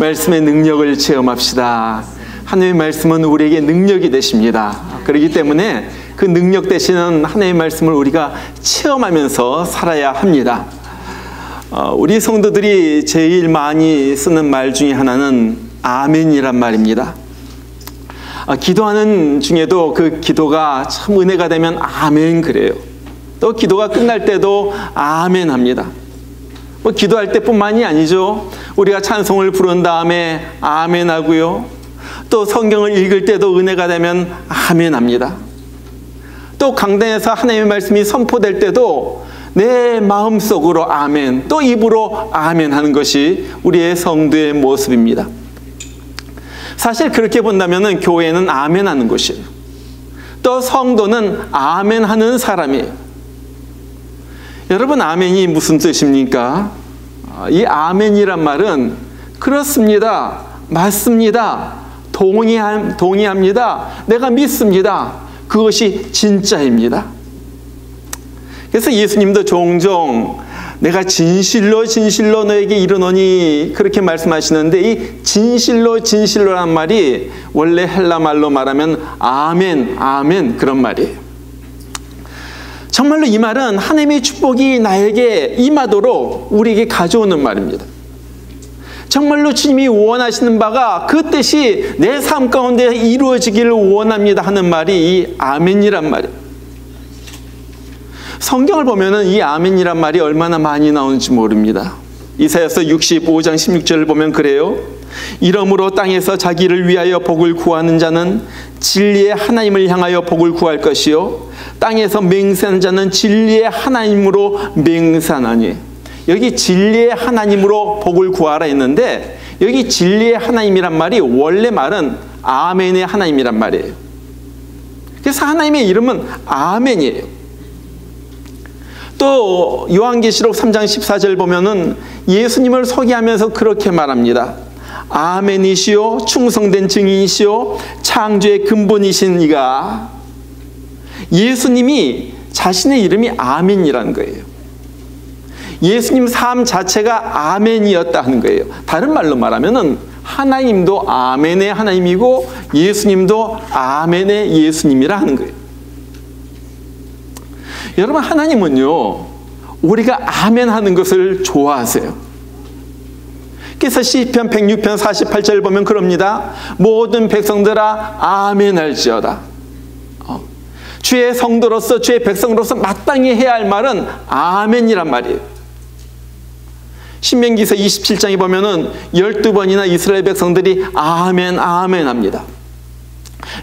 말씀의 능력을 체험합시다. 하나님의 말씀은 우리에게 능력이 되십니다. 그렇기 때문에 그 능력 되시는 하나님의 말씀을 우리가 체험하면서 살아야 합니다. 우리 성도들이 제일 많이 쓰는 말 중에 하나는 아멘이란 말입니다. 기도하는 중에도 그 기도가 참 은혜가 되면 아멘 그래요. 또 기도가 끝날 때도 아멘 합니다. 기도할 때뿐만이 아니죠. 우리가 찬송을 부른 다음에 아멘 하고요. 또 성경을 읽을 때도 은혜가 되면 아멘 합니다. 또 강단에서 하나님의 말씀이 선포될 때도 내 마음속으로 아멘, 또 입으로 아멘 하는 것이 우리의 성도의 모습입니다. 사실 그렇게 본다면 교회는 아멘 하는 곳이에요. 또 성도는 아멘 하는 사람이에요. 여러분, 아멘이 무슨 뜻입니까? 이 아멘이란 말은 그렇습니다, 맞습니다, 동의합니다, 내가 믿습니다, 그것이 진짜입니다. 그래서 예수님도 종종 내가 진실로 진실로 너에게 이르노니 그렇게 말씀하시는데, 이 진실로 진실로란 말이 원래 헬라 말로 말하면 아멘, 아멘 그런 말이에요. 정말로 이 말은 하나님의 축복이 나에게 임하도록 우리에게 가져오는 말입니다. 정말로 주님이 원하시는 바가 그 뜻이 내 삶 가운데 이루어지기를 원합니다 하는 말이 이 아멘이란 말이에요. 성경을 보면은 이 아멘이란 말이 얼마나 많이 나오는지 모릅니다. 이사야서 65장 16절을 보면 그래요. 이러므로 땅에서 자기를 위하여 복을 구하는 자는 진리의 하나님을 향하여 복을 구할 것이요, 땅에서 맹세하는 자는 진리의 하나님으로 맹세하나니. 여기 진리의 하나님으로 복을 구하라 했는데, 여기 진리의 하나님이란 말이 원래 말은 아멘의 하나님이란 말이에요. 그래서 하나님의 이름은 아멘이에요. 또 요한계시록 3장 14절 보면은 예수님을 소개하면서 그렇게 말합니다. 아멘이시오, 충성된 증인이시오, 창조의 근본이신 이가. 예수님이 자신의 이름이 아멘이라는 거예요. 예수님 삶 자체가 아멘이었다 하는 거예요. 다른 말로 말하면은 하나님도 아멘의 하나님이고 예수님도 아멘의 예수님이라 하는 거예요. 여러분, 하나님은요, 우리가 아멘 하는 것을 좋아하세요. 그래서 시편 106편 48절 보면 그럽니다. 모든 백성들아 아멘 할지어다. 주의 성도로서, 주의 백성으로서 마땅히 해야 할 말은 아멘이란 말이에요. 신명기서 27장에 보면은 12번이나 이스라엘 백성들이 아멘 아멘 합니다.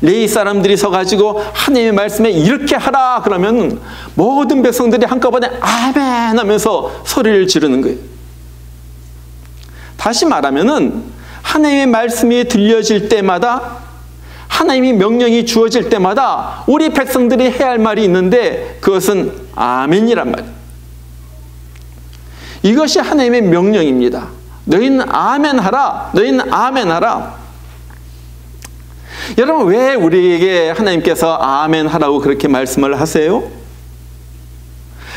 레위 사람들이 서가지고 하나님의 말씀에 이렇게 하라 그러면 모든 백성들이 한꺼번에 아멘 하면서 소리를 지르는 거예요. 다시 말하면은 하나님의 말씀이 들려질 때마다, 하나님의 명령이 주어질 때마다 우리 백성들이 해야 할 말이 있는데 그것은 아멘이란 말이에요. 이것이 하나님의 명령입니다. 너희는 아멘하라, 너희는 아멘하라. 여러분, 왜 우리에게 하나님께서 아멘하라고 그렇게 말씀을 하세요?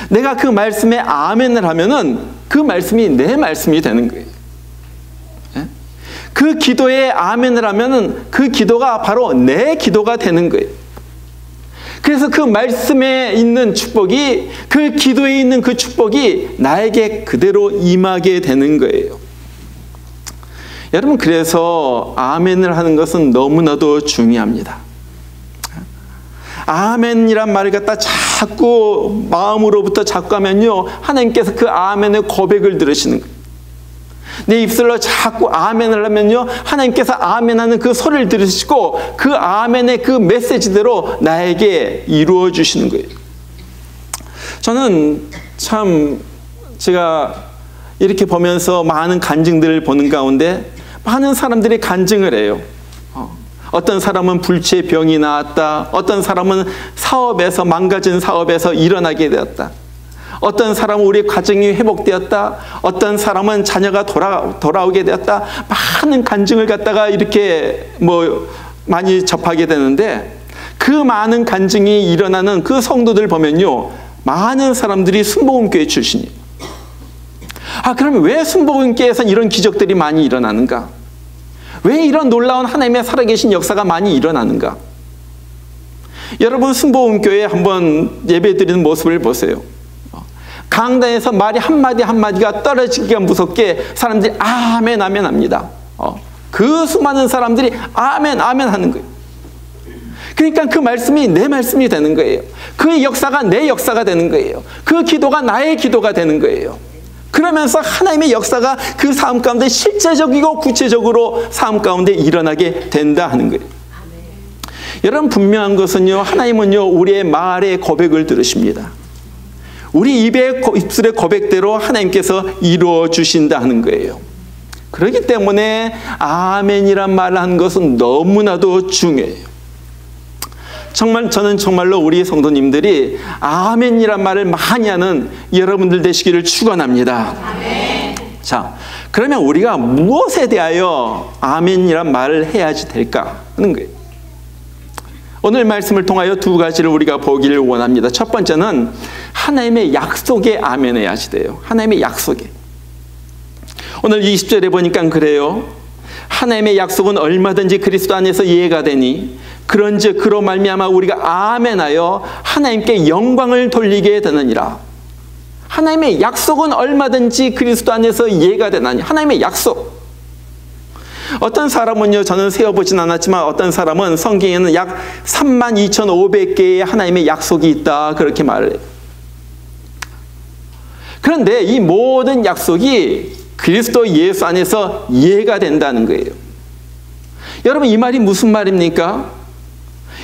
내가 그 말씀에 아멘을 하면은 그 말씀이 내 말씀이 되는 거예요. 그 기도에 아멘을 하면은 그 기도가 바로 내 기도가 되는 거예요. 그래서 그 말씀에 있는 축복이, 그 기도에 있는 그 축복이 나에게 그대로 임하게 되는 거예요. 여러분, 그래서 아멘을 하는 것은 너무나도 중요합니다. 아멘이란 말을 갖다 자꾸 마음으로부터 자꾸 하면요, 하나님께서 그 아멘의 고백을 들으시는 거예요. 내 입술로 자꾸 아멘을 하면요, 하나님께서 아멘하는 그 소리를 들으시고 그 아멘의 그 메시지대로 나에게 이루어 주시는 거예요. 저는 참 제가 이렇게 보면서 많은 간증들을 보는 가운데 많은 사람들이 간증을 해요. 어떤 사람은 불치의 병이 나았다. 어떤 사람은 사업에서, 망가진 사업에서 일어나게 되었다. 어떤 사람은 우리 가정이 회복되었다. 어떤 사람은 자녀가 돌아오게 되었다. 많은 간증을 갖다가 이렇게 많이 접하게 되는데, 그 많은 간증이 일어나는 그 성도들 보면요, 많은 사람들이 순복음교회 출신이에요. 그러면 왜 순복음교회에서 이런 기적들이 많이 일어나는가? 왜 이런 놀라운 하나님의 살아계신 역사가 많이 일어나는가? 여러분 승보음교회 한번 예배드리는 모습을 보세요. 강단에서 말이 한마디 한마디가 떨어지기가 무섭게 사람들이 아멘 아멘 합니다. 그 수많은 사람들이 아멘 아멘 하는 거예요. 그러니까 그 말씀이 내 말씀이 되는 거예요. 그 역사가 내 역사가 되는 거예요. 그 기도가 나의 기도가 되는 거예요. 그러면서 하나님의 역사가 그 삶 가운데 실제적이고 구체적으로 삶 가운데 일어나게 된다 하는 거예요. 여러분 분명한 것은요, 하나님은요 우리의 말의 고백을 들으십니다. 우리 입술의 고백대로 하나님께서 이루어 주신다 하는 거예요. 그렇기 때문에 아멘이란 말을 하는 것은 너무나도 중요해요. 정말 저는 정말로 우리 성도님들이 아멘이란 말을 많이 하는 여러분들 되시기를 축원합니다. 아멘. 자, 그러면 우리가 무엇에 대하여 아멘이란 말을 해야지 될까 하는 거예요. 오늘 말씀을 통하여 두 가지를 우리가 보기를 원합니다. 첫 번째는 하나님의 약속에 아멘해야지 돼요. 하나님의 약속에. 오늘 20절에 보니까 그래요. 하나님의 약속은 얼마든지 그리스도 안에서 이해가 되니 그런즉 그로 말미암아 우리가 아멘하여 하나님께 영광을 돌리게 되느니라. 하나님의 약속은 얼마든지 그리스도 안에서 이해가 되나니. 하나님의 약속. 어떤 사람은요, 저는 세어보진 않았지만 어떤 사람은 성경에는 약 32,500개의 하나님의 약속이 있다 그렇게 말을 해요. 그런데 이 모든 약속이 그리스도 예수 안에서 이해가 된다는 거예요. 여러분 이 말이 무슨 말입니까?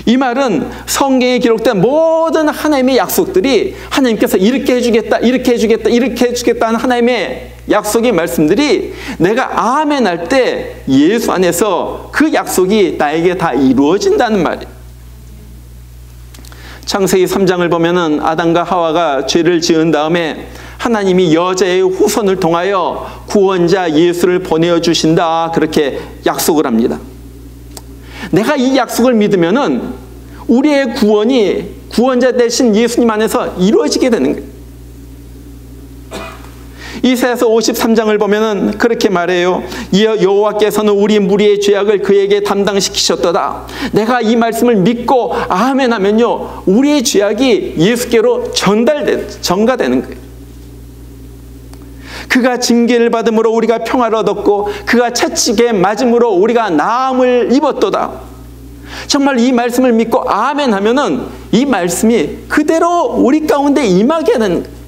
이 말은 성경에 기록된 모든 하나님의 약속들이 하나님께서 이렇게 해주겠다, 이렇게 해주겠다, 이렇게 해주겠다 하는 하나님의 약속의 말씀들이 내가 아멘 할 때 예수 안에서 그 약속이 나에게 다 이루어진다는 말이에요. 창세기 3장을 보면은 아담과 하와가 죄를 지은 다음에 하나님이 여자의 후손을 통하여 구원자 예수를 보내주신다 그렇게 약속을 합니다. 내가 이 약속을 믿으면은 우리의 구원이 구원자 되신 예수님 안에서 이루어지게 되는 거예요. 이사야서 53장을 보면은 그렇게 말해요. 여호와께서는 우리 무리의 죄악을 그에게 담당시키셨도다. 내가 이 말씀을 믿고 아멘 하면요, 우리의 죄악이 예수께로 전가되는 거예요. 그가 징계를 받음으로 우리가 평화를 얻었고 그가 채찍에 맞음으로 우리가 나음을 입었도다. 정말 이 말씀을 믿고 아멘 하면은 이 말씀이 그대로 우리 가운데 임하게 되는 거예요.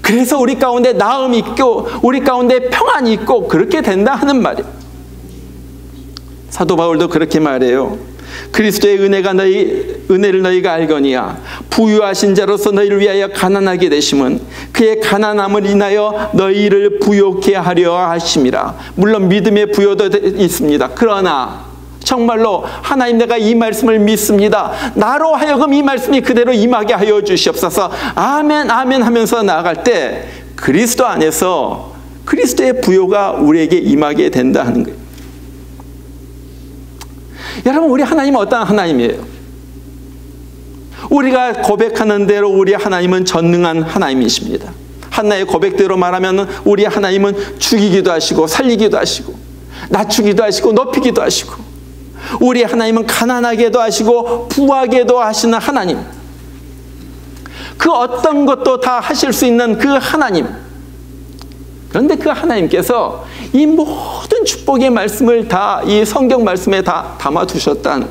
그래서 우리 가운데 나음이 있고 우리 가운데 평안이 있고 그렇게 된다 하는 말이에요. 사도 바울도 그렇게 말해요. 그리스도의 은혜를 너희가 알거니와 부유하신 자로서 너희를 위하여 가난하게 되심은 그의 가난함을 인하여 너희를 부요케 하려 하심이라. 물론 믿음의 부요도 있습니다. 그러나 정말로 하나님 내가 이 말씀을 믿습니다. 나로 하여금 이 말씀이 그대로 임하게 하여 주시옵소서. 아멘 아멘 하면서 나아갈 때 그리스도 안에서 그리스도의 부요가 우리에게 임하게 된다 하는 거예요. 여러분 우리 하나님은 어떤 하나님이에요? 우리가 고백하는 대로 우리 하나님은 전능한 하나님이십니다. 한나의 고백대로 말하면 우리 하나님은 죽이기도 하시고 살리기도 하시고 낮추기도 하시고 높이기도 하시고 우리 하나님은 가난하게도 하시고 부하게도 하시는 하나님, 그 어떤 것도 다 하실 수 있는 그 하나님. 그런데 그 하나님께서 이 모든 축복의 말씀을 다 이 성경 말씀에 다 담아두셨다는,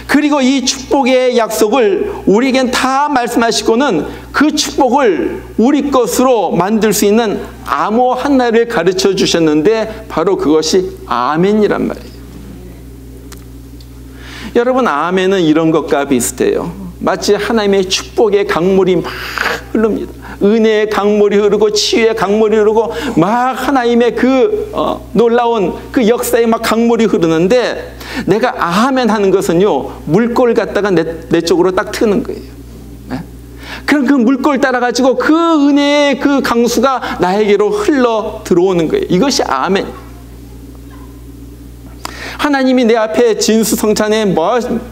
그리고 이 축복의 약속을 우리에겐 다 말씀하시고는 그 축복을 우리 것으로 만들 수 있는 암호 하나를 가르쳐 주셨는데 바로 그것이 아멘이란 말이에요. 여러분 아멘은 이런 것과 비슷해요. 마치 하나님의 축복의 강물이 막 흐릅니다. 은혜의 강물이 흐르고 치유의 강물이 흐르고 막 하나님의 그 놀라운 그 역사의 막 강물이 흐르는데 내가 아멘 하는 것은요 물꼬를 갖다가 내 쪽으로 딱 트는 거예요. 네? 그럼 그 물꼬를 따라가지고 그 은혜의 그 강수가 나에게로 흘러 들어오는 거예요. 이것이 아멘. 하나님이 내 앞에 진수성찬에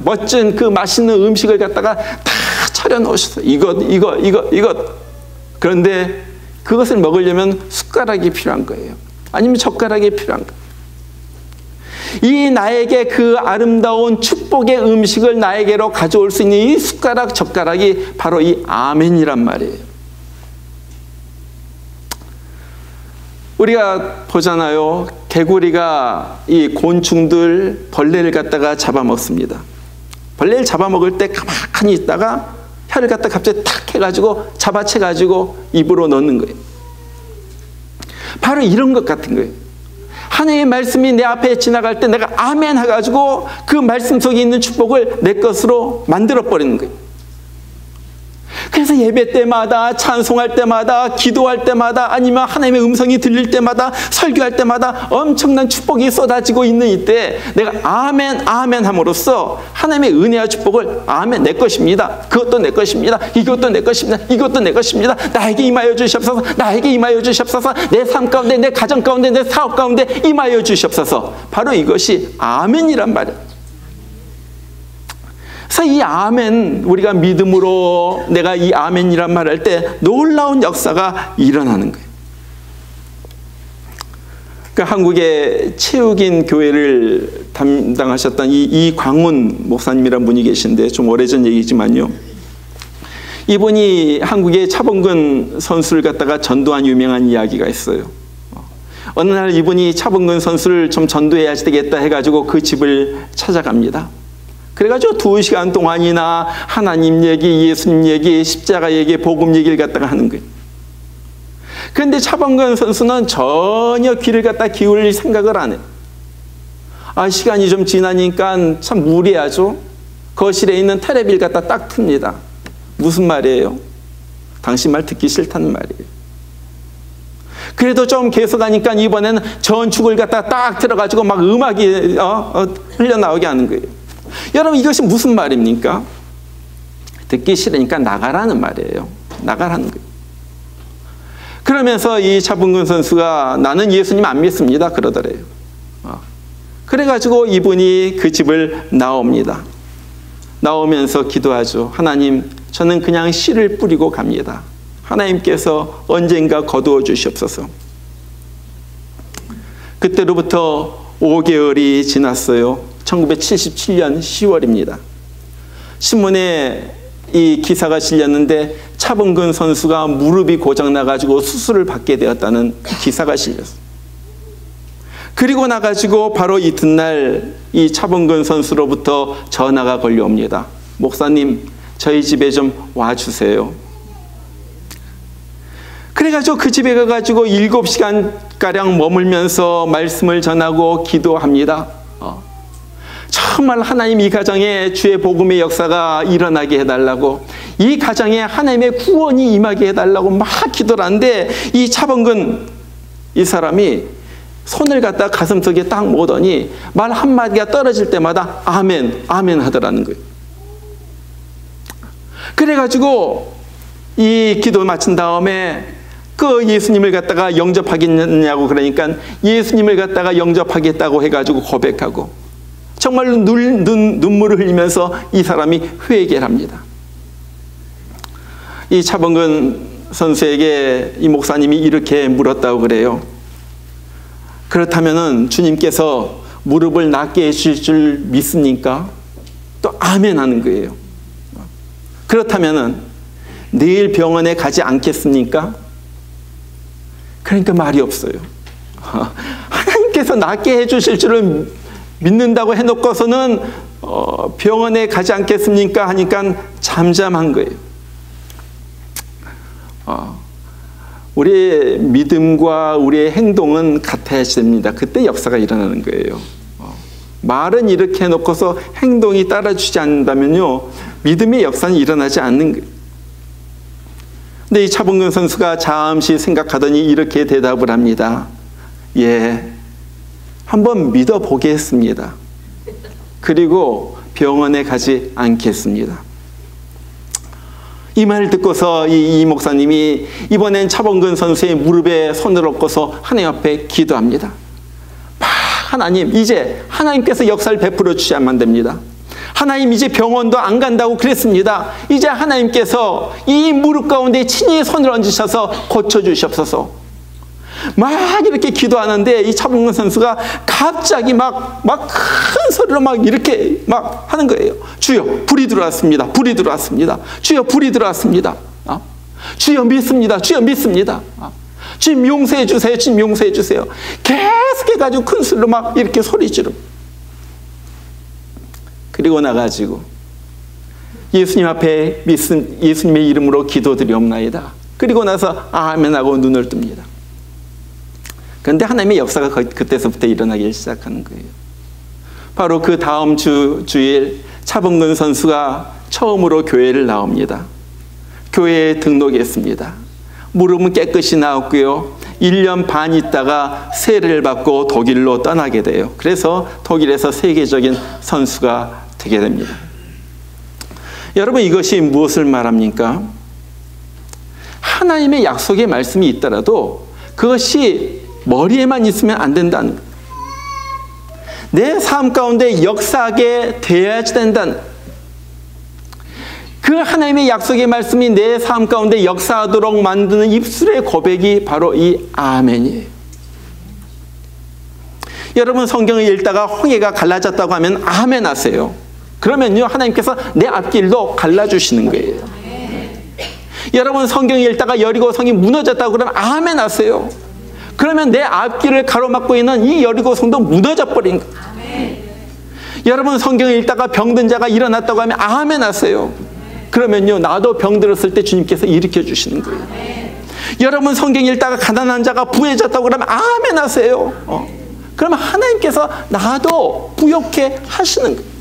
멋진 그 맛있는 음식을 갖다가 다 차려놓으셨어요. 이것. 그런데 그것을 먹으려면 숟가락이 필요한 거예요. 아니면 젓가락이 필요한가? 이 나에게 그 아름다운 축복의 음식을 나에게로 가져올 수 있는 이 숟가락, 젓가락이 바로 이 아멘이란 말이에요. 우리가 보잖아요. 개구리가 이 곤충들, 벌레를 갖다가 잡아먹습니다. 벌레를 잡아먹을 때 가만히 있다가 혀를 갖다 갑자기 탁 해가지고 잡아채가지고 입으로 넣는 거예요. 바로 이런 것 같은 거예요. 하나님의 말씀이 내 앞에 지나갈 때 내가 아멘 해가지고 그 말씀 속에 있는 축복을 내 것으로 만들어버리는 거예요. 그래서 예배 때마다, 찬송할 때마다, 기도할 때마다, 아니면 하나님의 음성이 들릴 때마다, 설교할 때마다 엄청난 축복이 쏟아지고 있는 이때 내가 아멘, 아멘 함으로써 하나님의 은혜와 축복을 아멘, 내 것입니다. 그것도 내 것입니다. 이것도 내 것입니다. 이것도 내 것입니다. 나에게 임하여 주시옵소서. 나에게 임하여 주시옵소서. 내 삶 가운데, 내 가정 가운데, 내 사업 가운데 임하여 주시옵소서. 바로 이것이 아멘이란 말이에요. 그래서 이 아멘, 우리가 믿음으로 내가 이 아멘이란 말을 할 때 놀라운 역사가 일어나는 거예요. 그러니까 한국의 체육인 교회를 담당하셨던 이광훈 목사님이란 분이 계신데 좀 오래전 얘기지만요. 이분이 한국의 차범근 선수를 갖다가 전도한 유명한 이야기가 있어요. 어느 날 이분이 차범근 선수를 좀 전도해야 되겠다 해가지고 그 집을 찾아갑니다. 그래가지고 2시간 동안이나 하나님 얘기, 예수님 얘기, 십자가 얘기, 복음 얘기를 갖다가 하는 거예요. 그런데 차범근 선수는 전혀 귀를 갖다 기울일 생각을 안 해요. 시간이 좀 지나니까 참 무리하죠. 거실에 있는 테레비를 갖다 딱 틉니다. 무슨 말이에요? 당신 말 듣기 싫다는 말이에요. 그래도 좀 계속 하니까 이번에는 전축을 갖다 딱 들어가지고 막 음악이 흘러나오게 하는 거예요. 여러분, 이것이 무슨 말입니까? 듣기 싫으니까 나가라는 말이에요. 나가라는 거예요. 그러면서 이 차범근 선수가 나는 예수님 안 믿습니다 그러더래요. 그래가지고 이분이 그 집을 나옵니다. 나오면서 기도하죠. 하나님, 저는 그냥 씨를 뿌리고 갑니다. 하나님께서 언젠가 거두어 주시옵소서. 그때로부터 5개월이 지났어요. 1977년 10월입니다. 신문에 이 기사가 실렸는데 차범근 선수가 무릎이 고장나가지고 수술을 받게 되었다는 그 기사가 실렸어요. 그리고 나가지고 바로 이튿날 이 차범근 선수로부터 전화가 걸려옵니다. 목사님, 저희 집에 좀 와주세요. 그래가지고 그 집에 가가지고 7시간가량 머물면서 말씀을 전하고 기도합니다. 정말 하나님 이 가정에 주의 복음의 역사가 일어나게 해달라고, 이 가정에 하나님의 구원이 임하게 해달라고 막 기도를 하는데 이 차범근 이 사람이 손을 갖다 가슴속에 딱 모으더니 말 한마디가 떨어질 때마다 아멘, 아멘 하더라는 거예요. 그래가지고 이 기도 마친 다음에 그 예수님을 갖다가 영접하겠냐고 그러니까 예수님을 갖다가 영접하겠다고 해가지고 고백하고 정말로 눈물을 흘리면서 이 사람이 회개를 합니다. 이 차범근 선수에게 이 목사님이 이렇게 물었다고 그래요. 그렇다면은 주님께서 무릎을 낫게 해주실 줄 믿습니까? 또 아멘 하는 거예요. 그렇다면은 내일 병원에 가지 않겠습니까? 그러니까 말이 없어요. 하나님께서 낫게 해주실 줄을 믿는다고 해놓고서는 병원에 가지 않겠습니까? 하니까 잠잠한 거예요. 우리의 믿음과 우리의 행동은 같아야 됩니다. 그때 역사가 일어나는 거예요. 말은 이렇게 해놓고서 행동이 따라주지 않는다면요, 믿음의 역사는 일어나지 않는 거예요. 근데 이 차범근 선수가 잠시 생각하더니 이렇게 대답을 합니다. 예, 한번 믿어보겠습니다. 그리고 병원에 가지 않겠습니다. 이 말을 듣고서 이 목사님이 이번엔 차범근 선수의 무릎에 손을 얹고서 하나님 앞에 기도합니다. 하나님, 이제 하나님께서 역사를 베풀어 주셔야만 됩니다. 하나님, 이제 병원도 안 간다고 그랬습니다. 이제 하나님께서 이 무릎 가운데 친히 손을 얹으셔서 고쳐주시옵소서. 막 이렇게 기도하는데 이 차범근 선수가 갑자기 막 큰 소리로 막 이렇게 막 하는 거예요. 주여, 불이 들어왔습니다. 불이 들어왔습니다. 주여, 불이 들어왔습니다. 주여, 믿습니다. 주여, 믿습니다. 주님 용서해 주세요. 주님 용서해 주세요. 계속 해가지고 큰 소리로 막 이렇게 소리 지르고, 그리고 나가지고 예수님 앞에 예수님의 이름으로 기도드리옵나이다. 그리고 나서 아멘하고 눈을 뜹니다. 그런데 하나님의 역사가 그때서부터 일어나기 시작하는 거예요. 바로 그 다음 주일 차범근 선수가 처음으로 교회를 나옵니다. 교회에 등록했습니다. 무릎은 깨끗이 나왔고요. 1년 반 있다가 세례를 받고 독일로 떠나게 돼요. 그래서 독일에서 세계적인 선수가 되게 됩니다. 여러분, 이것이 무엇을 말합니까? 하나님의 약속의 말씀이 있더라도 그것이 머리에만 있으면 안 된다는 거예요. 내 삶 가운데 역사하게 되어야지 된다는, 그 하나님의 약속의 말씀이 내 삶 가운데 역사하도록 만드는 입술의 고백이 바로 이 아멘이에요. 여러분, 성경을 읽다가 홍해가 갈라졌다고 하면 아멘 하세요. 그러면요, 하나님께서 내 앞길도 갈라주시는 거예요. 여러분, 성경을 읽다가 여리고성이 무너졌다고 그러면 아멘 하세요. 그러면 내 앞길을 가로막고 있는 이 여리고성도 무너져 버린 거예요. 여러분, 성경을 읽다가 병든 자가 일어났다고 하면 아멘 하세요. 그러면요, 나도 병들었을 때 주님께서 일으켜 주시는 거예요. 여러분, 성경 읽다가 가난한 자가 부해졌다고 그러면 아멘 하세요. 그러면 하나님께서 나도 부욕해 하시는 거예요.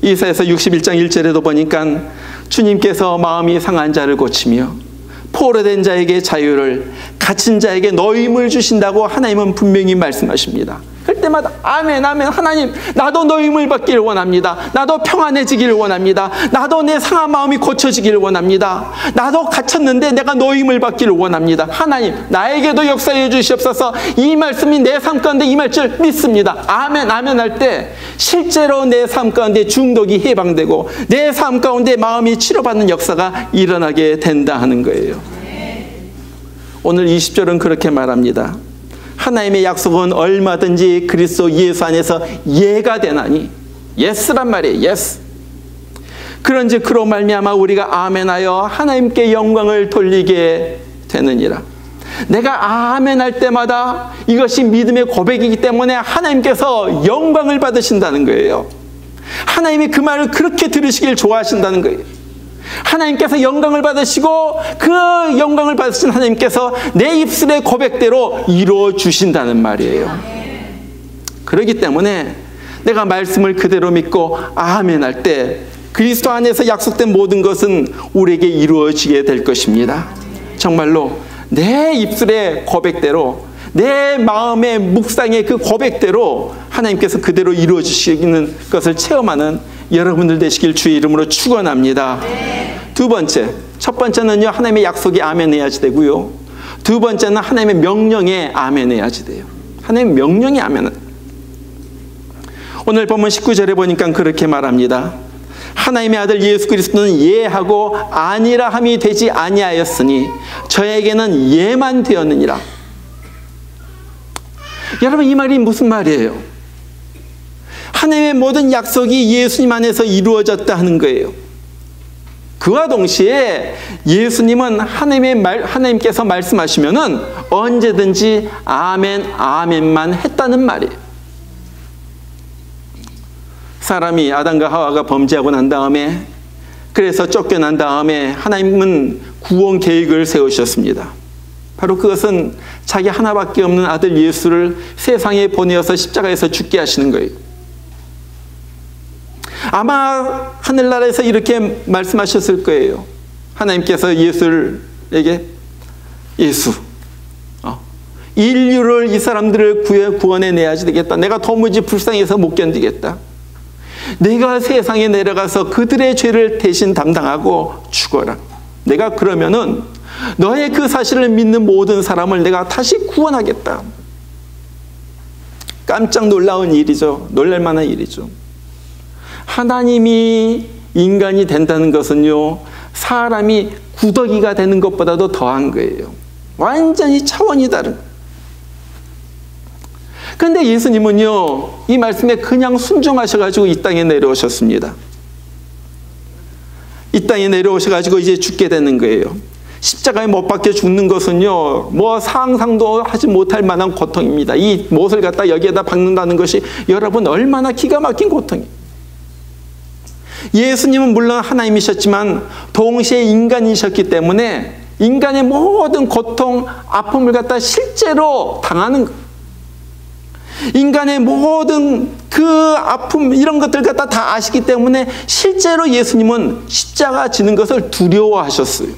이사야서 61장 1절에도 보니까 주님께서 마음이 상한 자를 고치며 포로된 자에게 자유를, 갇힌 자에게 노임을 주신다고 하나님은 분명히 말씀하십니다. 그때마다 아멘, 아멘. 하나님, 나도 노임을 받기를 원합니다. 나도 평안해지기를 원합니다. 나도 내 상한 마음이 고쳐지기를 원합니다. 나도 갇혔는데 내가 노임을 받기를 원합니다. 하나님, 나에게도 역사해 주시옵소서. 이 말씀이 내 삶 가운데 임할 줄 믿습니다. 아멘, 아멘 할 때 실제로 내 삶 가운데 중독이 해방되고 내 삶 가운데 마음이 치료받는 역사가 일어나게 된다 하는 거예요. 오늘 20절은 그렇게 말합니다. 하나님의 약속은 얼마든지 그리스도 예수 안에서 예가 되나니, 예스란 말이에요. 예스. 그런즉 그로 말미암아 우리가 아멘하여 하나님께 영광을 돌리게 되느니라. 내가 아멘할 때마다 이것이 믿음의 고백이기 때문에 하나님께서 영광을 받으신다는 거예요. 하나님이 그 말을 그렇게 들으시길 좋아하신다는 거예요. 하나님께서 영광을 받으시고 그 영광을 받으신 하나님께서 내 입술의 고백대로 이루어 주신다는 말이에요. 그렇기 때문에 내가 말씀을 그대로 믿고 아멘 할 때 그리스도 안에서 약속된 모든 것은 우리에게 이루어지게 될 것입니다. 정말로 내 입술의 고백대로, 내 마음의 묵상의 그 고백대로 하나님께서 그대로 이루어 주시는 것을 체험하는 여러분들 되시길 주의 이름으로 축원합니다. 두 번째, 첫 번째는요, 하나님의 약속에 아멘해야지 되고요. 두 번째는 하나님의 명령에 아멘해야지 돼요. 하나님의 명령에 아멘. 오늘 본문 19절에 보니까 그렇게 말합니다. 하나님의 아들 예수 그리스도는 예하고 아니라 함이 되지 아니하였으니 저에게는 예만 되었느니라. 여러분, 이 말이 무슨 말이에요? 하나님의 모든 약속이 예수님 안에서 이루어졌다 하는 거예요. 그와 동시에 예수님은 하나님께서 말씀하시면은 언제든지 아멘, 아멘만 했다는 말이에요. 사람이 아담과 하와가 범죄하고 난 다음에, 그래서 쫓겨난 다음에 하나님은 구원 계획을 세우셨습니다. 바로 그것은 자기 하나밖에 없는 아들 예수를 세상에 보내어서 십자가에서 죽게 하시는 거예요. 아마 하늘나라에서 이렇게 말씀하셨을 거예요. 하나님께서 예수에게, 예수, 인류를, 이 사람들을 구원해내야지 되겠다. 내가 도무지 불쌍해서 못 견디겠다. 내가 세상에 내려가서 그들의 죄를 대신 담당하고 죽어라. 내가 그러면은 너의 그 사실을 믿는 모든 사람을 내가 다시 구원하겠다. 깜짝 놀라운 일이죠. 놀랄만한 일이죠. 하나님이 인간이 된다는 것은요, 사람이 구더기가 되는 것보다도 더한 거예요. 완전히 차원이 다른. 그런데 예수님은요, 이 말씀에 그냥 순종하셔가지고 이 땅에 내려오셨습니다. 이 땅에 내려오셔가지고 이제 죽게 되는 거예요. 십자가에 못 박혀 죽는 것은요, 뭐 상상도 하지 못할 만한 고통입니다. 이 못을 갖다 여기에다 박는다는 것이 여러분 얼마나 기가 막힌 고통이에요. 예수님은 물론 하나님이셨지만 동시에 인간이셨기 때문에 인간의 모든 고통, 아픔을 갖다 실제로 당하는 거예요. 인간의 모든 그 아픔 이런 것들 갖다 다 아시기 때문에 실제로 예수님은 십자가 지는 것을 두려워하셨어요.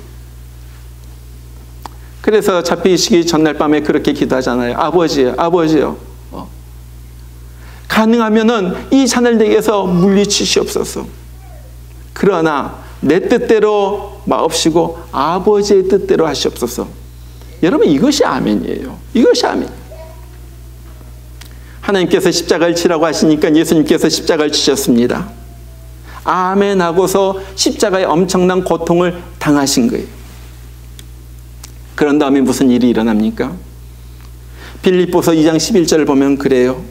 그래서 잡히시기 전날 밤에 그렇게 기도하잖아요. 아버지요. 가능하면은 이 잔을 내게서 물리치시옵소서. 그러나 내 뜻대로 마옵시고 아버지의 뜻대로 하시옵소서. 여러분, 이것이 아멘이에요. 이것이 아멘. 하나님께서 십자가를 치라고 하시니까 예수님께서 십자가를 치셨습니다. 아멘 하고서 십자가의 엄청난 고통을 당하신 거예요. 그런 다음에 무슨 일이 일어납니까? 빌립보서 2장 11절을 보면 그래요.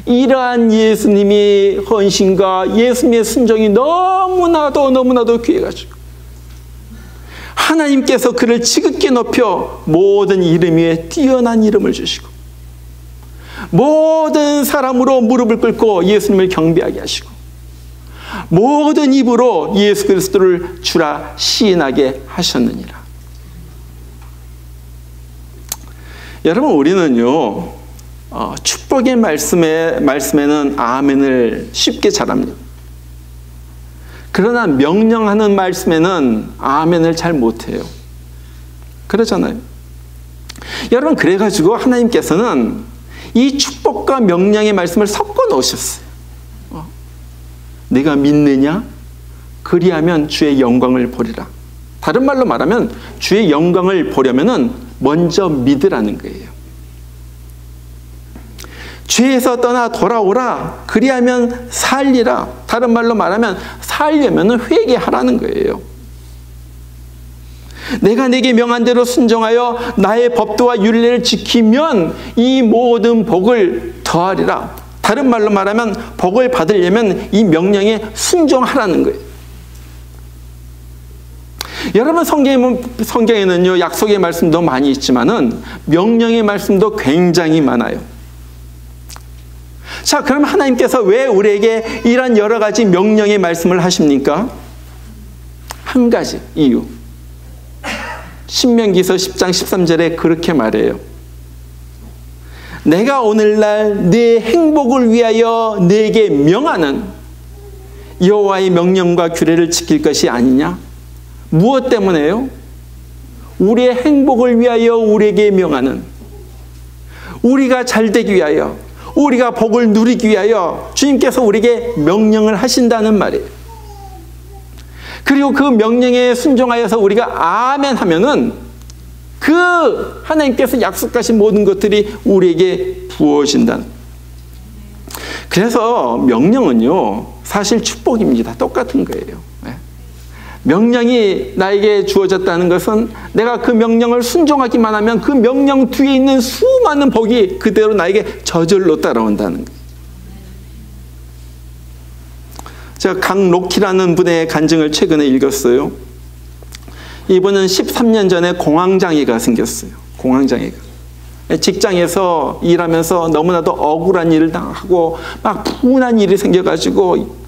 이러한 예수님의 헌신과 예수님의 순종이 너무나도 귀해가지고 하나님께서 그를 지극히 높여 모든 이름 위에 뛰어난 이름을 주시고 모든 사람으로 무릎을 꿇고 예수님을 경배하게 하시고 모든 입으로 예수 그리스도를 주라 시인하게 하셨느니라. 여러분, 우리는요, 축복의 말씀에는 아멘을 쉽게 잘합니다. 그러나 명령하는 말씀에는 아멘을 잘 못해요. 그러잖아요. 여러분, 그래가지고 하나님께서는 이 축복과 명령의 말씀을 섞어 놓으셨어요. 내가 믿느냐? 그리하면 주의 영광을 보리라. 다른 말로 말하면 주의 영광을 보려면은 먼저 믿으라는 거예요. 죄에서 떠나 돌아오라. 그리하면 살리라. 다른 말로 말하면 살려면 회개하라는 거예요. 내가 내게 명한 대로 순종하여 나의 법도와 율례를 지키면 이 모든 복을 더하리라. 다른 말로 말하면 복을 받으려면 이 명령에 순종하라는 거예요. 여러분, 성경에는요, 약속의 말씀도 많이 있지만은 명령의 말씀도 굉장히 많아요. 자, 그럼 하나님께서 왜 우리에게 이런 여러 가지 명령의 말씀을 하십니까? 한 가지 이유. 신명기서 10장 13절에 그렇게 말해요. 내가 오늘날 네 행복을 위하여 네게 명하는 여호와의 명령과 규례를 지킬 것이 아니냐? 무엇 때문에요? 우리의 행복을 위하여 우리에게 명하는, 우리가 잘되기 위하여, 우리가 복을 누리기 위하여 주님께서 우리에게 명령을 하신다는 말이에요. 그리고 그 명령에 순종하여서 우리가 아멘 하면은 그 하나님께서 약속하신 모든 것들이 우리에게 부어진다. 그래서 명령은요, 사실 축복입니다. 똑같은 거예요. 명령이 나에게 주어졌다는 것은 내가 그 명령을 순종하기만 하면 그 명령 뒤에 있는 수많은 복이 그대로 나에게 저절로 따라온다는 거예요. 제가 강록희라는 분의 간증을 최근에 읽었어요. 이분은 13년 전에 공황장애가 생겼어요. 공황장애가. 직장에서 일하면서 너무나도 억울한 일을 당하고 막 분한 일이 생겨가지고,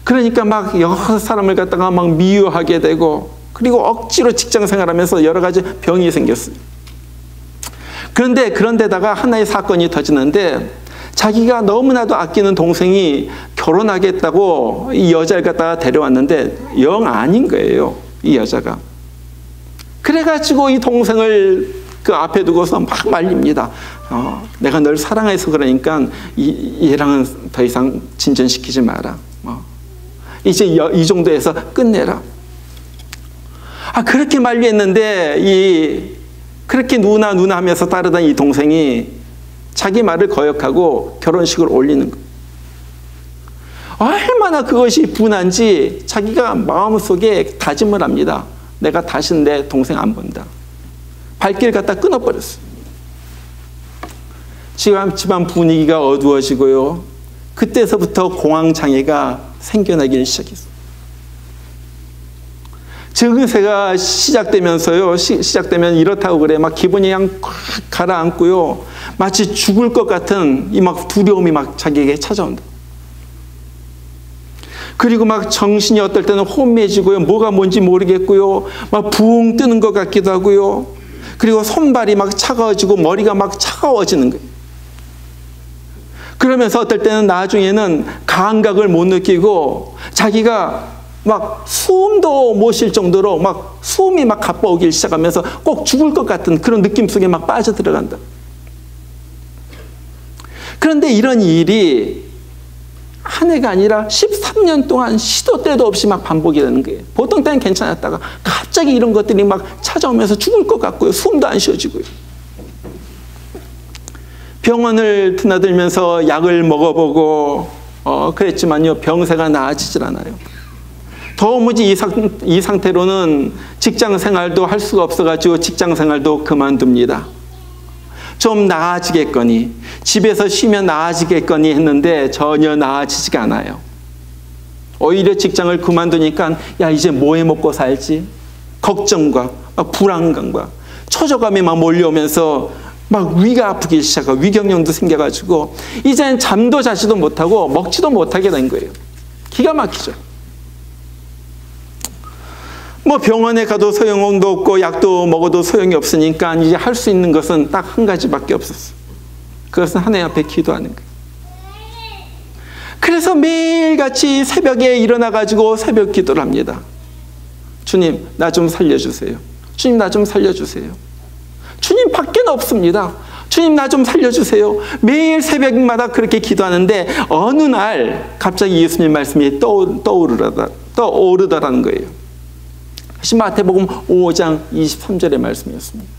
그러니까 막 여러 사람을 갖다가 막 미워하게 되고, 그리고 억지로 직장 생활하면서 여러 가지 병이 생겼어요. 그런데다가 하나의 사건이 터지는데, 자기가 너무나도 아끼는 동생이 결혼하겠다고 이 여자를 갖다가 데려왔는데 영 아닌 거예요, 이 여자가. 그래가지고 이 동생을 그 앞에 두고서 막 말립니다. 내가 널 사랑해서 그러니까 얘랑은 더 이상 진전시키지 마라. 이제 이 정도에서 끝내라. 그렇게 만류했는데 그렇게 누나 하면서 따르던 이 동생이 자기 말을 거역하고 결혼식을 올리는 거예요. 얼마나 그것이 분한지 자기가 마음속에 다짐을 합니다. 내가 다시는 내 동생 안 본다. 발길 갖다 끊어버렸어요. 집안 분위기가 어두워지고요. 그때서부터 공황장애가 생겨나기 시작했어요. 증세가 시작되면서요. 시작되면 이렇다고 그래. 막 기분이 그냥 꽉 가라앉고요. 마치 죽을 것 같은 이 막 두려움이 막 자기에게 찾아온다. 그리고 막 정신이 어떨 때는 혼미해지고요. 뭐가 뭔지 모르겠고요. 막 붕 뜨는 것 같기도 하고요. 그리고 손발이 막 차가워지고 머리가 막 차가워지는 거예요. 그러면서 어떨 때는 나중에는 감각을 못 느끼고 자기가 막 숨도 못 쉴 정도로 막 숨이 막 가빠오기 시작하면서 꼭 죽을 것 같은 그런 느낌 속에 막 빠져들어간다. 그런데 이런 일이 한 해가 아니라 13년 동안 시도 때도 없이 막 반복이 되는 거예요. 보통 때는 괜찮았다가 갑자기 이런 것들이 막 찾아오면서 죽을 것 같고요. 숨도 안 쉬어지고요. 병원을 드나들면서 약을 먹어보고 그랬지만요. 병세가 나아지질 않아요. 도무지 이 상태로는 직장 생활도 할 수가 없어가지고 직장 생활도 그만둡니다. 좀 나아지겠거니, 집에서 쉬면 나아지겠거니 했는데 전혀 나아지지가 않아요. 오히려 직장을 그만두니까 야 이제 뭐 해 먹고 살지? 걱정과 불안감과 초조감이 막 몰려오면서 막 위가 아프기 시작하고 위경련도 생겨가지고 이제는 잠도 자지도 못하고 먹지도 못하게 된 거예요. 기가 막히죠. 뭐 병원에 가도 소용도 없고 약도 먹어도 소용이 없으니까 이제 할 수 있는 것은 딱 한 가지밖에 없었어요. 그것은 하나님 앞에 기도하는 거예요. 그래서 매일같이 새벽에 일어나가지고 새벽 기도를 합니다. 주님 나 좀 살려주세요. 주님 나 좀 살려주세요. 주님 밖에는 없습니다. 주님 나 좀 살려주세요. 매일 새벽마다 그렇게 기도하는데 어느 날 갑자기 예수님 말씀이 떠오르더라는 거예요. 마태복음 5장 23절의 말씀이었습니다.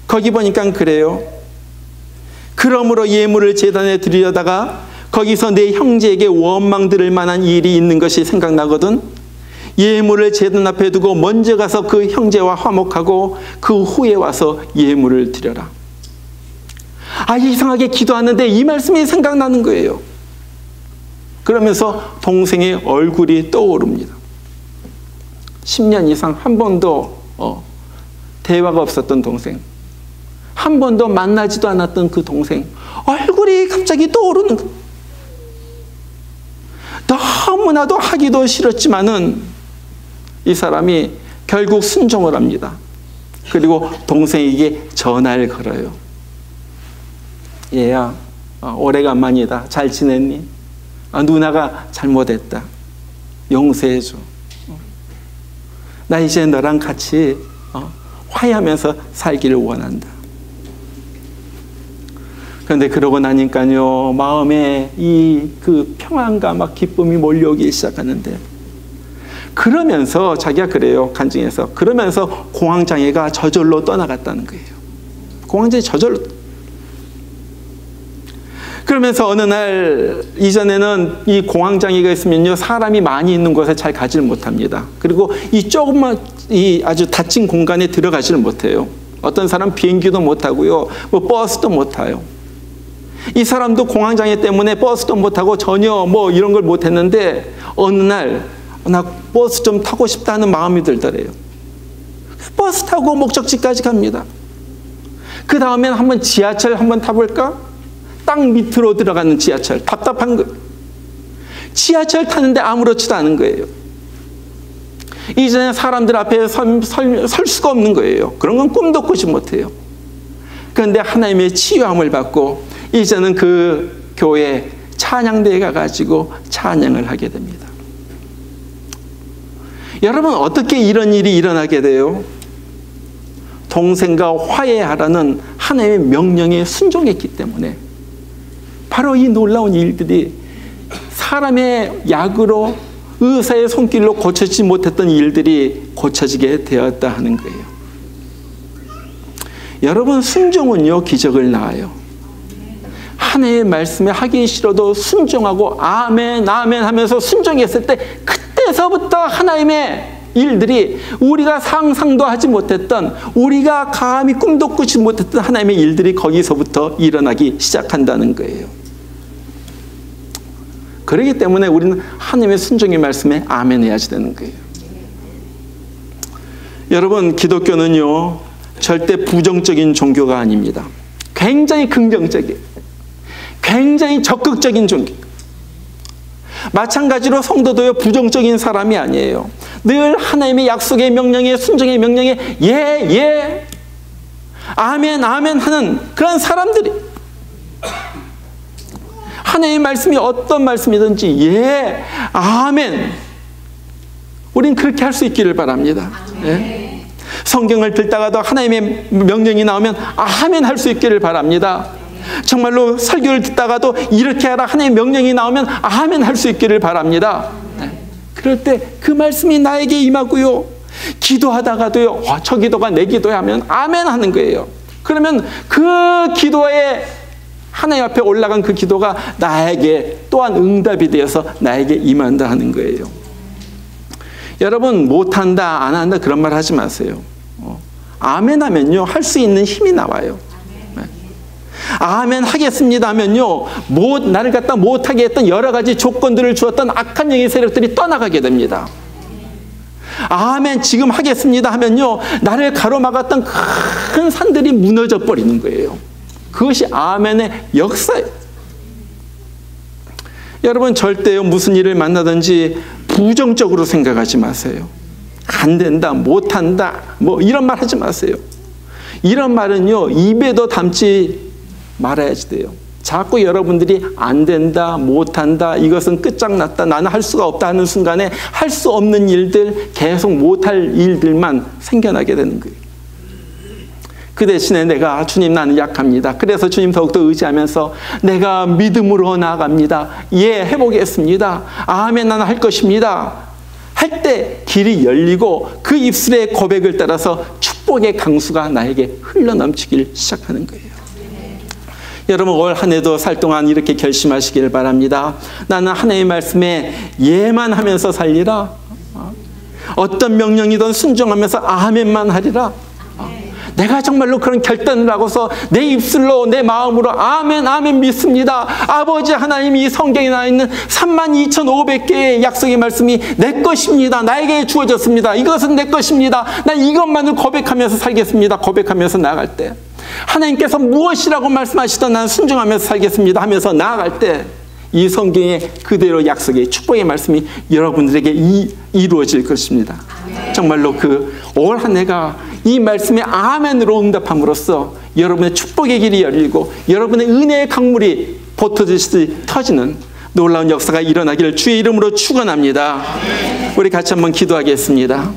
거기 보니까 그래요. 그러므로 예물을 제단에 드리려다가 거기서 내 형제에게 원망 들을 만한 일이 있는 것이 생각나거든 예물을 제단 앞에 두고 먼저 가서 그 형제와 화목하고 그 후에 와서 예물을 드려라. 이상하게 기도하는데 이 말씀이 생각나는 거예요. 그러면서 동생의 얼굴이 떠오릅니다. 10년 이상 한 번도 대화가 없었던 동생, 한 번도 만나지도 않았던 그 동생 얼굴이 갑자기 떠오르는 거예요. 너무나도 하기도 싫었지만은 이 사람이 결국 순종을 합니다. 그리고 동생에게 전화를 걸어요. 얘야 오래간만이다. 잘 지냈니? 누나가 잘못했다. 용서해줘. 나 이제 너랑 같이 화해하면서 살기를 원한다. 그런데 그러고 나니까요 마음에 그 평안과 막 기쁨이 몰려오기 시작하는데 그러면서 자기가 그래요. 간증해서 그러면서 공황장애가 저절로 떠나갔다는 거예요. 공황장애 저절로. 그러면서 어느 날 이전에는 이 공황장애가 있으면요 사람이 많이 있는 곳에 잘 가지를 못합니다. 그리고 이 조그만 이 아주 닫힌 공간에 들어가지를 못해요. 어떤 사람 비행기도 못 타고요, 뭐 버스도 못 타요. 이 사람도 공황장애 때문에 버스도 못 타고 전혀 뭐 이런 걸 못 했는데 어느 날 나 버스 좀 타고 싶다는 마음이 들더래요. 버스 타고 목적지까지 갑니다. 그 다음엔 한번 지하철 한번 타볼까? 땅 밑으로 들어가는 지하철. 답답한 거. 지하철 타는데 아무렇지도 않은 거예요. 이제는 사람들 앞에 설 수가 없는 거예요. 그런 건 꿈도 꾸지 못해요. 그런데 하나님의 치유함을 받고 이제는 그 교회 찬양대에 가가지고 찬양을 하게 됩니다. 여러분 어떻게 이런 일이 일어나게 돼요? 동생과 화해하라는 하나님의 명령에 순종했기 때문에 바로 이 놀라운 일들이 사람의 약으로 의사의 손길로 고쳐지지 못했던 일들이 고쳐지게 되었다 하는 거예요. 여러분 순종은요 기적을 낳아요. 하나님의 말씀에 하기 싫어도 순종하고 아멘 아멘 하면서 순종했을 때 그때서부터 하나님의 일들이 우리가 상상도 하지 못했던, 우리가 감히 꿈도 꾸지 못했던 하나님의 일들이 거기서부터 일어나기 시작한다는 거예요. 그렇기 때문에 우리는 하나님의 순종의 말씀에 아멘 해야지 되는 거예요. 여러분, 기독교는요 절대 부정적인 종교가 아닙니다. 굉장히 긍정적이에요. 굉장히 적극적인 종교. 마찬가지로 성도도요 부정적인 사람이 아니에요. 늘 하나님의 약속의 명령에, 순종의 명령에 예, 예, 아멘, 아멘 하는 그런 사람들이, 하나님의 말씀이 어떤 말씀이든지 예, 아멘, 우린 그렇게 할 수 있기를 바랍니다. 예? 성경을 듣다가도 하나님의 명령이 나오면 아멘 할 수 있기를 바랍니다. 정말로 설교를 듣다가도 이렇게 하라 하나님의 명령이 나오면 아멘 할 수 있기를 바랍니다. 그럴 때 그 말씀이 나에게 임하고요, 기도하다가도요 저 기도가 내 기도야 하면 아멘 하는 거예요. 그러면 그 기도에, 하나님 앞에 올라간 그 기도가 나에게 또한 응답이 되어서 나에게 임한다 하는 거예요. 여러분, 못한다 안 한다 그런 말 하지 마세요. 아멘 하면요 할 수 있는 힘이 나와요. 아멘 하겠습니다 하면요 나를 갖다 못하게 했던 여러 가지 조건들을 주었던 악한 영의 세력들이 떠나가게 됩니다. 아멘 지금 하겠습니다 하면요 나를 가로막았던 큰 산들이 무너져 버리는 거예요. 그것이 아멘의 역사예요. 여러분, 절대요 무슨 일을 만나든지 부정적으로 생각하지 마세요. 안 된다, 못한다, 뭐 이런 말 하지 마세요. 이런 말은요 입에도 담지 말아야지 돼요. 자꾸 여러분들이 안 된다, 못한다, 이것은 끝장났다, 나는 할 수가 없다 하는 순간에 할 수 없는 일들, 계속 못할 일들만 생겨나게 되는 거예요. 그 대신에 내가 주님 나는 약합니다. 그래서 주님 더욱더 의지하면서 내가 믿음으로 나아갑니다. 예, 해보겠습니다. 아멘, 나는 할 것입니다. 할 때 길이 열리고 그 입술의 고백을 따라서 축복의 강수가 나에게 흘러넘치길 시작하는 거예요. 여러분, 올 한 해도 살 동안 이렇게 결심하시길 바랍니다. 나는 하나님의 말씀에 예만 하면서 살리라. 어떤 명령이든 순종하면서 아멘만 하리라. 내가 정말로 그런 결단을 하고서 내 입술로, 내 마음으로 아멘, 아멘 믿습니다. 아버지 하나님이 이 성경에 나와 있는 32,500개의 약속의 말씀이 내 것입니다. 나에게 주어졌습니다. 이것은 내 것입니다. 난 이것만을 고백하면서 살겠습니다. 고백하면서 나아갈 때, 하나님께서 무엇이라고 말씀하시던 난 순종하면서 살겠습니다 하면서 나아갈 때, 이 성경에 그대로 약속의 축복의 말씀이 여러분들에게 이루어질 것입니다. 정말로 그 올 한 해가 이 말씀에 아멘으로 응답함으로써 여러분의 축복의 길이 열리고 여러분의 은혜의 강물이 보터지듯이 터지는 놀라운 역사가 일어나기를 주의 이름으로 축원합니다. 우리 같이 한번 기도하겠습니다.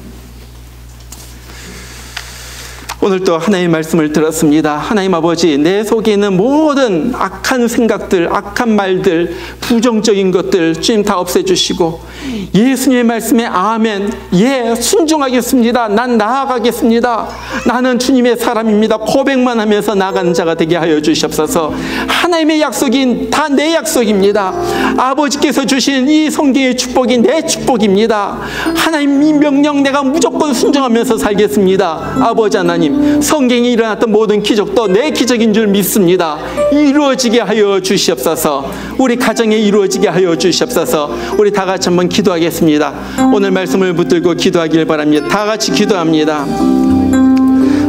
오늘 또 하나님의 말씀을 들었습니다. 하나님 아버지, 내 속에 있는 모든 악한 생각들, 악한 말들, 부정적인 것들 주님 다 없애주시고 예수님의 말씀에 아멘, 예, 순종하겠습니다. 난 나아가겠습니다. 나는 주님의 사람입니다. 고백만 하면서 나아가는 자가 되게 하여 주시옵소서. 하나님의 약속이 다 내 약속입니다. 아버지께서 주신 이 성경의 축복이 내 축복입니다. 하나님의 명령 내가 무조건 순종하면서 살겠습니다. 아버지 하나님, 성경에 일어났던 모든 기적도 내 기적인 줄 믿습니다. 이루어지게 하여 주시옵소서. 우리 가정에 이루어지게 하여 주시옵소서. 우리 다 같이 한번 기도하겠습니다. 오늘 말씀을 붙들고 기도하길 바랍니다. 다 같이 기도합니다.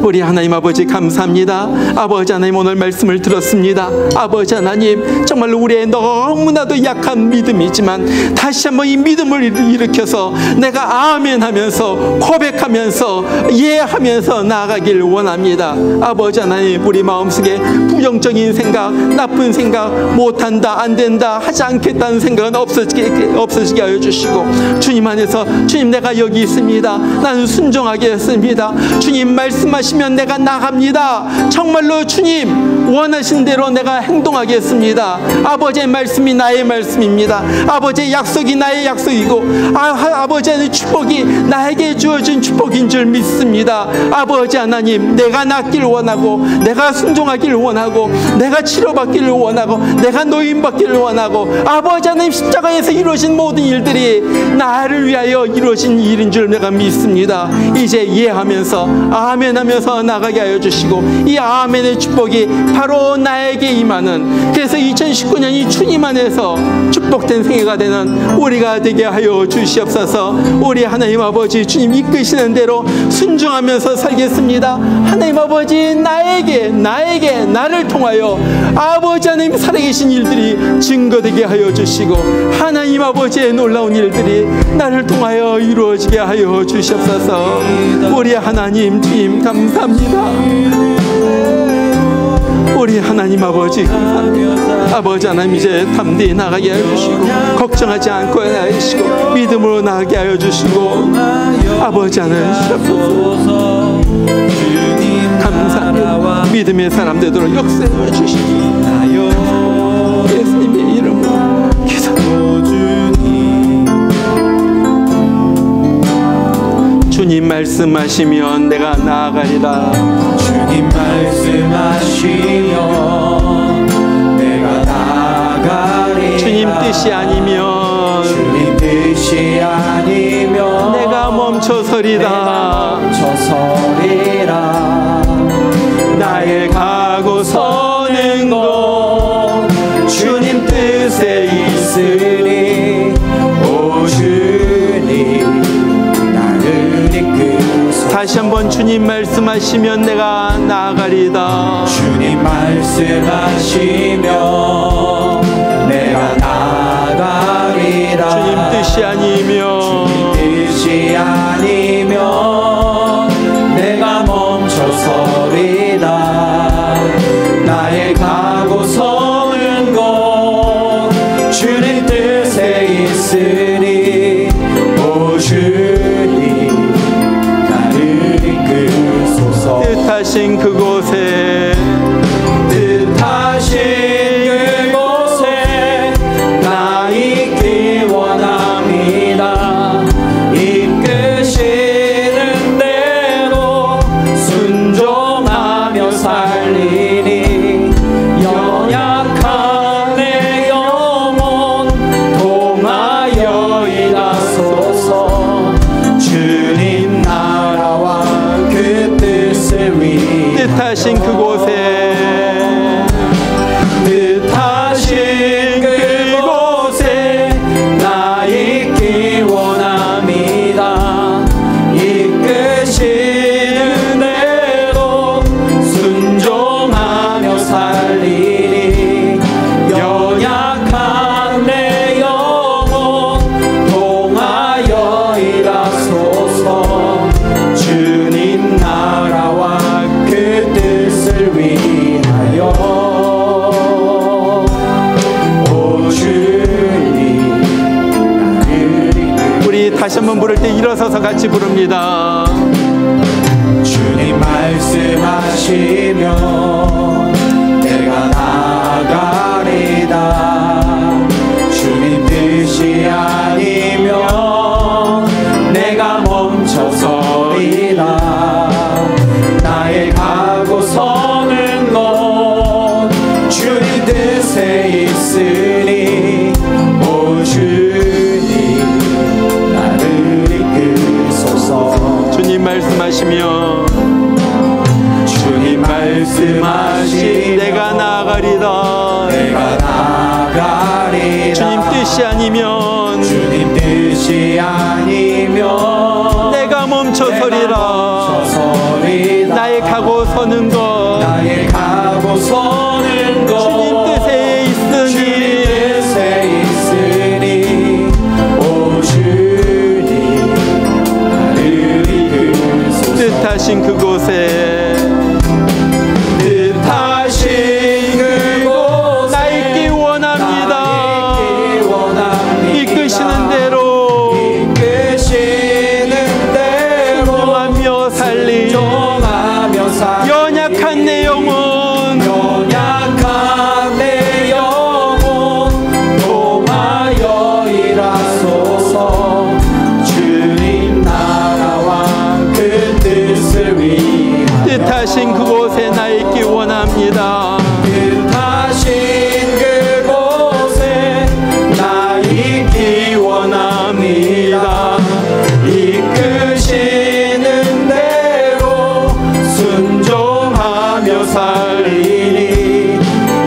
우리 하나님 아버지 감사합니다. 아버지 하나님, 오늘 말씀을 들었습니다. 아버지 하나님, 정말로 우리의 너무나도 약한 믿음이지만 다시 한번 이 믿음을 일으켜서 내가 아멘 하면서 고백하면서 예 하면서 나아가길 원합니다. 아버지 하나님, 우리 마음속에 부정적인 생각, 나쁜 생각, 못한다, 안 된다, 하지 않겠다는 생각은 없어지게 하여 주시고, 주님 안에서 주님 내가 여기 있습니다. 나는 순종하겠습니다. 주님 말씀하신 말씀하시면 내가 나갑니다. 정말로 주님 원하신 대로 내가 행동하겠습니다. 아버지의 말씀이 나의 말씀입니다. 아버지의 약속이 나의 약속이고 아버지의 축복이 나에게 주어진 축복인 줄 믿습니다. 아버지 하나님, 내가 낫기를 원하고 내가 순종하기를 원하고 내가 치료받기를 원하고 내가 노임받기를 원하고 아버지 하나님 십자가에서 이루어진 모든 일들이 나를 위하여 이루어진 일인 줄 내가 믿습니다. 이제 이해하면서 아멘 하면서 나가게 하여 주시고 이 아멘의 축복이 바로 나에게 임하는, 그래서 2019년이 주님 안에서 축복된 생애가 되는 우리가 되게 하여 주시옵소서. 우리 하나님 아버지 주님 이끄시는 대로 순종하면서 살겠습니다. 하나님 아버지 나에게 나를 통하여 아버지 하나님 살아계신 일들이 증거되게 하여 주시고 하나님 아버지의 놀라운 일들이 나를 통하여 이루어지게 하여 주시옵소서. 우리 하나님 주님 감사합니다. 우리 하나님 아버지 감사합니다. 아버지 하나님 이제 담대히 나가게 하여 주시고 걱정하지 않고 하여 주시고 믿음으로 나가게 하여 주시고 아버지 하나님 감사합니다. 믿음의 사람 되도록 역사해 주시고 예수님의 이름으로 주님 말씀하시면 내가 나아가리라. 주님 말씀하시면 내가 나아가리라. 주님 뜻이 아니면 주님 뜻이 아니면 내가 멈춰서리라. 나의 가고 서는 곳 주님 뜻에 있으니 오 주님 나를 이끄소서. 다시 한번 주님 말씀하시면 내가 나아가리다. 주님 말씀하시면 내가 나아가리라. 주님 뜻이 아니면 주님 뜻이 아니면 내가 멈춰서리라. 나의 가고 서는 곳 주님 뜻에 있으니 오 주님 나를 이끄소서. 뜻하신 그곳에 나 있기 원합니다. 이끄시는 대로 순종하며 살리니 연약한 내 영혼 통하여 일하소서. 주님 나라와 그 뜻을 위하여 뜻하신 그곳에 나 있기 원합니다. 이끄시는 대로 순종하며 살리니 연약한 내 영혼 통하여 일하소서. 주님 나라와 그 뜻을 위하여 다시 한번 부를 때 일어서서 같이 부릅니다. 주님 말씀하시면 내가 나아가리다. 주님 뜻이 아니면 내가 멈춰서리라. 나의 가고 서는 곳 주님 뜻에 있으니 오 주님 주님 말씀하시면 주님 말씀하시면 내가 나아가리다. 내가 나아가리다. 주님 뜻이 아니면 주님 뜻이 아니면 내가 멈춰서리라. 나의 가고 서는 것 나의 가고 서는 것 주님 뜻에 있으니 주님 뜻에 있으니 오 주님 나를 이끄소서. 뜻하신 그곳에 나 있기 원합니다. 이끄시는 대로 순종하며 살리 뜻하신 그곳에 나 있기 원합니다. 뜻하신 그곳에 나 있기 원합니다. 이끄시는 대로 순종하며 살리니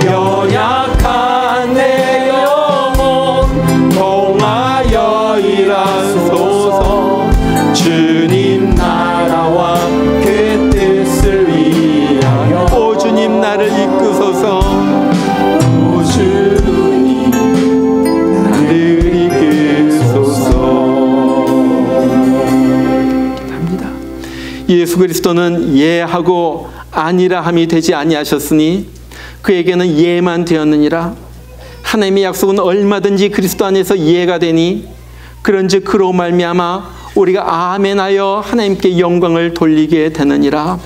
연약한 내 영혼 통하여 일하소서. 주님 나라와 그 뜻을 위하여 오 주님 나를 이끄소서. 오 주님 나를 이끄소서. 합니다. 예수 그리스도는 예하고 아니라함이 되지 아니하셨으니 그에게는 예만 되었느니라. 하나님의 약속은 얼마든지 그리스도 안에서 예가 되니 그런즉 그로 말미암아 우리가 아멘하여 하나님께 영광을 돌리게 되느니라.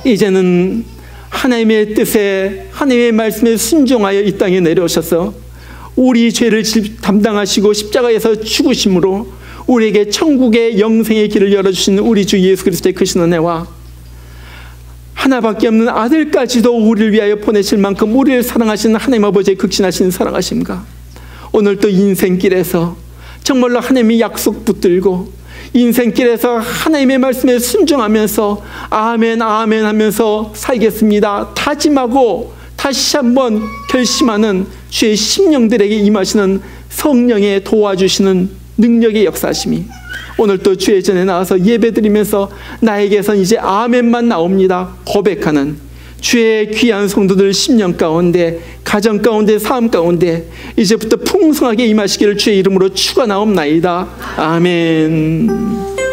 이제는 하나님의 뜻에 하나님의 말씀에 순종하여 이 땅에 내려오셔서 우리 죄를 담당하시고 십자가에서 죽으심으로 우리에게 천국의 영생의 길을 열어주신 우리 주 예수 그리스도의 크신 은혜와 하나밖에 없는 아들까지도 우리를 위하여 보내실 만큼 우리를 사랑하시는 하나님 아버지의 극진하신 사랑하심과 오늘 또 인생길에서 정말로 하나님의 약속 붙들고 인생길에서 하나님의 말씀에 순종하면서 아멘 아멘 하면서 살겠습니다 다짐하고 다시 한번 결심하는 주의 심령들에게 임하시는 성령의 도와주시는 능력의 역사심이 오늘 또 주의 전에 나와서 예배드리면서 나에게선 이제 아멘만 나옵니다 고백하는 주의 귀한 성도들 심령 가운데 가정 가운데 삶 가운데 이제부터 풍성하게 임하시기를 주의 이름으로 축원하옵나이다. 아멘.